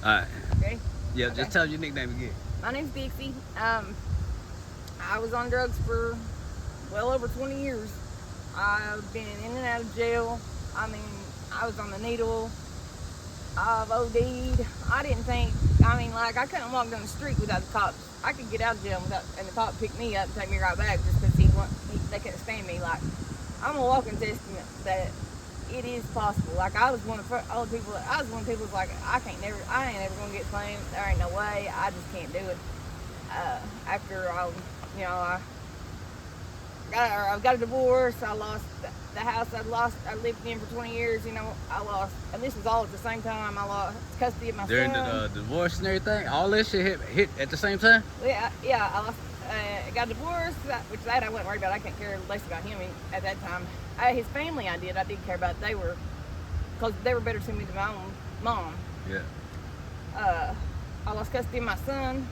Alright. Okay? Yeah, Okay. just tell your nickname again. My name's Dixie. I was on drugs for well over 20 years. I've been in and out of jail. I mean, I was on the needle. I've OD'd. I didn't think, like, I couldn't walk down the street without the cops. I could get out of jail without, and the cop picked me up and take me right back just because they couldn't stand me. Like, I'm a walking testament that it is possible. Like, I was one of the people who's like, I ain't never gonna get clean. There ain't no way. I just can't do it. After I got a divorce. I lost the house I lived in for 20 years. I lost, and this was all at the same time. I lost custody of my During son. the divorce and everything, all this shit hit at the same time? Yeah, I lost. Got divorced, which I wasn't worried about. I couldn't care less about him at that time. His family, I did care about. Because they were better to me than my own mom. Yeah. I lost custody of my son,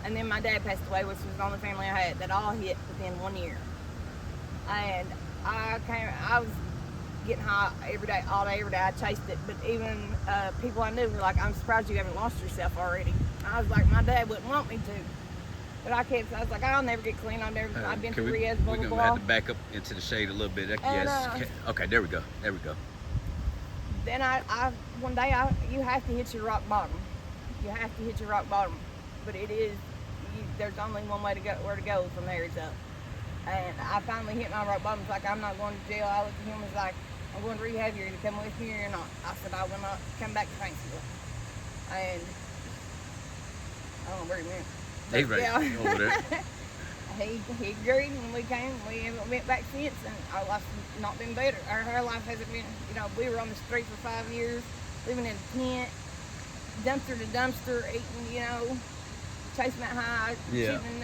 and then my dad passed away, which was the only family I had that all hit within 1 year. And I was getting high every day, all day, every day. I chased it, but even people I knew were like, "I'm surprised you haven't lost yourself already." I was like, my dad wouldn't want me to, but I was like, I'll never get clean. I've been through rehab, blah, We're blah, gonna have blah. to back up into the shade a little bit. And, Okay, there we go. Then one day you have to hit your rock bottom. You have to hit your rock bottom, but there's only one way to go. Where to go from there is up. And I finally hit my rock bottom. It's like, I'm not going to jail. I looked at him and was like, I'm going to rehab. You're going to come with me or not? I said, I will not come back to Paintsville. And I don't know where he went. He's right over there. He agreed, and we haven't went back since, and our life's not been better. Our life hasn't been, we were on the street for 5 years, living in a tent, dumpster to dumpster, eating, chasing that high, Yeah. shooting,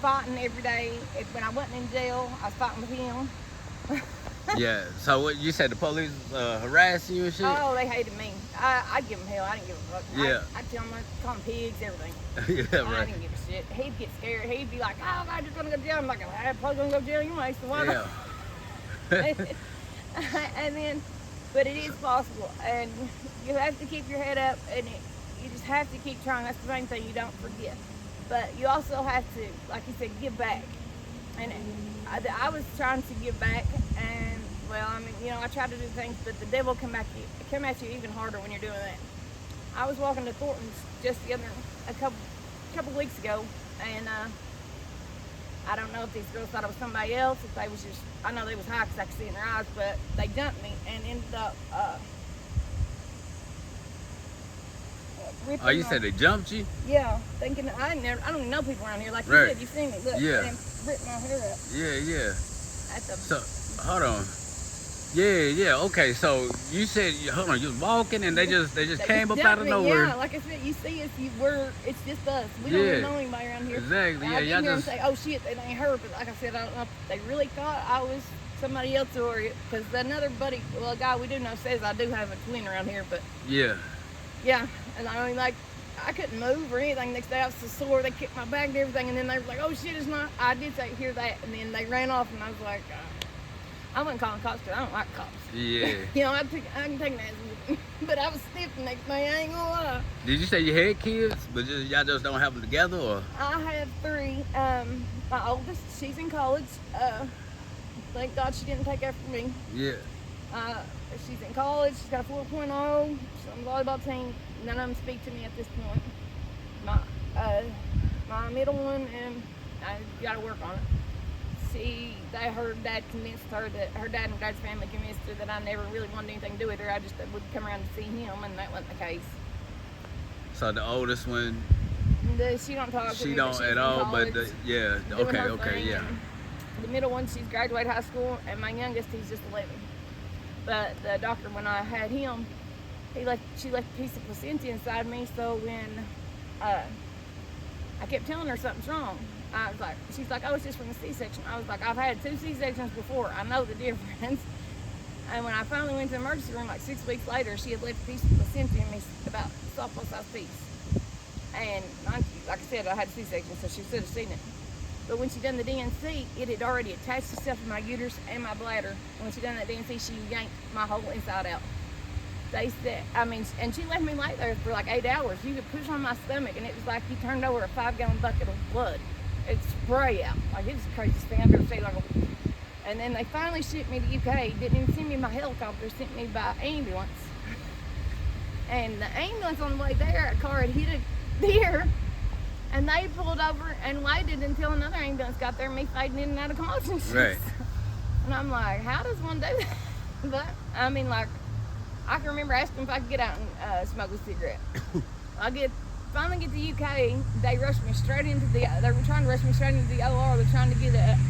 fighting every day. When I wasn't in jail, I was fighting with him. Yeah. So what you said, the police harassing you and shit? Oh, they hated me. I'd give them hell. I didn't give a fuck. Yeah. I'd tell them, I'd call them pigs, everything. Yeah, I right. didn't give a shit. He'd get scared. He'd be like, "Oh, I'm just gonna go to jail." I'm like, "I'm probably gonna go to jail anyway, so why not?" Yeah. But it is possible, and you have to keep your head up, and you just have to keep trying. That's the main thing. You don't forget, but you also have to, like you said, give back. And I was trying to give back, and I tried to do things, but the devil come at you even harder when you're doing that. I was walking to Thornton's just a couple weeks ago, and I don't know if these girls thought I was somebody else, if they was just, I know they was high because I could see in their eyes, but they jumped me and ended up ripping. Oh, you said they jumped you? Yeah, thinking I don't even know people around here. Like you Right. said, you seen me. Look, Yeah. and ripped my hair up. Yeah. At the, So hold on. Yeah. Okay, so you said, hold on, you was walking and they just came up out of me, nowhere. Yeah, like I said, you see us, it's just us. We don't Yeah. even know anybody around here. Exactly. Yeah, I did y'all hear them just. say, "Oh shit, that ain't her," but like I said, I don't know if they really thought I was somebody else, or because another buddy, a guy we do know, says I do have a twin around here, but Yeah. yeah, and I couldn't move or anything. Next day I was so sore, they kicked my back and everything, and then they were like, "Oh shit, it's not." I did hear that, and then they ran off, and I was like, I wasn't calling cops because I don't like cops. Yeah. I can take an ass, but I was stiff the next day. I ain't gonna lie. Did you say you had kids, but y'all just don't have them together, or? I have 3. My oldest, she's in college. Thank God she didn't take after me. Yeah. She's in college. She's got a 4.0. She's on the volleyball team. None of them speak to me at this point. My middle one, and I got to work on it. Her dad convinced her that her dad and her dad's family convinced her that I never really wanted anything to do with her. I just would come around to see him, and that wasn't the case. So the oldest one, She don't talk to she me, don't she's at in all. college, But yeah, doing her okay, thing, yeah. and the middle one, she's graduated high school, and my youngest, he's just 11. But the doctor, when I had him, she left a piece of placenta inside me. So when I kept telling her something's wrong, I was like, she's like, "Oh, it's just from the C-section." I was like, "I've had 2 C-sections before. I know the difference." And when I finally went to the emergency room, like 6 weeks later, she had left a piece of placenta in me, about a softball-sized piece. And like I said, I had a C-section, so she should have seen it. But when she done the DNC, it had already attached itself to my uterus and my bladder. And when she done that DNC, she yanked my whole inside out. they said, I mean, and she left me lay there for like 8 hours. You could push on my stomach, and it was like you turned over a 5-gallon bucket of blood. It'd spray out. Like, it was the craziest thing I've ever seen. Like, and then they finally shipped me to UK. Didn't even send me by helicopter, sent me by ambulance. And the ambulance on the way there, a car had hit a deer, and they pulled over and waited until another ambulance got there, me fading in and out of consciousness. Right. And I'm like, how does one do that? But, I mean, like, I can remember asking if I could get out and smoke a cigarette. Finally get to UK, they rushed me straight into they were trying to rush me straight into the OR. They're trying to get an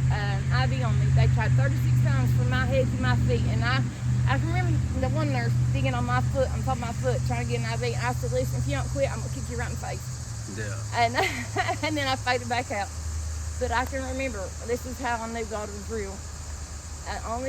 IV on me. They tried 36 times from my head to my feet, and I can remember the one nurse digging on my foot, on top of my foot, trying to get an IV. And I said, listen, if you don't quit, I'm gonna kick you right in the face. Yeah. And then I faded back out. But I can remember, this is how I knew God was real. Only